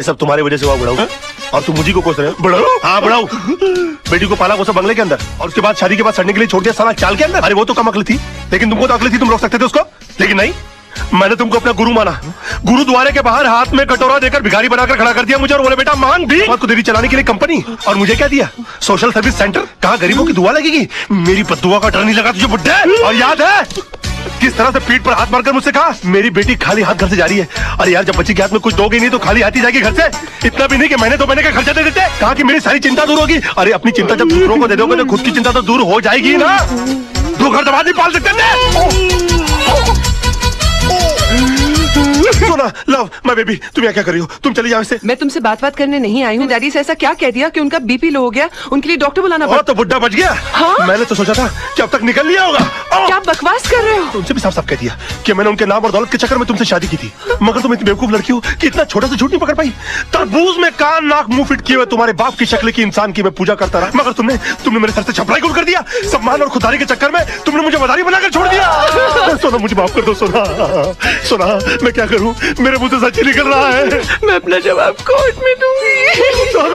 ये सब तुम्हारी वजह से हुआ बुढ़ाऊ। और तुम मुझे को कोस रहे हो बुढ़ाऊ? हाँ बुढ़ाऊ। बेटी को पाला पोसा बंगले के अंदर और उसके बाद शादी के बाद सड़ने के लिए छोड़ दिया साला चाल के अंदर। अरे वो तो कम अकल थी, लेकिन तुमको तो अकल थी, तुम रोक सकते थे उसको, लेकिन नहीं। मैंने तुमको अपना गुरु माना। गुरुद्वारे के बाहर हाथ में कटोरा देकर भिखारी बनाकर खड़ा कर दिया मुझे और बोले बेटा मांग भी। को देवी चलाने के लिए कंपनी, और मुझे क्या दिया? Social service centre. कहाँ गरीबों की दुआ लगेगी? मेरी बद्दुआ का डर नहीं लगा तुझे बुड्ढे? और याद है किस तरह से पीठ पर हाथ मारकर मुझसे कहा मेरी बेटी खाली हाथ घर से जा रही है। अरे यार जब बच्ची के हाथ में कुछ दोगे नहीं तो खाली हाथ ही जाएगी घर से। इतना भी नहीं कि महीने 2 महीने का खर्चा दे देते। कहा कि मेरी सारी चिंता दूर होगी। अरे अपनी चिंता जब दूसरों को दे दोगे तो खुद की चिंता तो दूर हो जाएगी ना। दो घर दबा नहीं पाल सकते थे। सोना लव माय बेबी, तुम यहाँ क्या कर रही हो? तुम चली जाओ इससे। मैं तुमसे बात करने नहीं आई हूँ। डैडी से ऐसा क्या कह दिया कि उनका बीपी लो हो गया, उनके लिए डॉक्टर बुलाना पड़ा। तो बुड्ढा बच गया। हाँ? मैंने तो सोचा था कि अब तक निकल लिया होगा। क्या बकवास कर रहे हो? तुमसे भी साफ साफ कह दिया कि मैंने उनके नाम और दौलत के चक्कर में तुमसे शादी की थी, मगर तुम इतनी बेवकूफ लड़की हो कि इतना छोटा सा झूठ नहीं पकड़ पाई। तरबूज में कान नाक मुंह फिट किए हुए तुम्हारे बाप की शक्ल की इंसान की मैं पूजा करता रहा, मगर तुमने मेरे सर से छपराई गुल कर दिया। सम्मान और खुदारी के चक्कर में तुमने मुझे मदारी बनाकर छोड़ दिया। सोना मुझे माफ कर दो सोना। सोना मैं क्या करूं, मेरे मुंह से सच ही निकल रहा है। मैं अपना जवाब कोर्ट में दूंगी।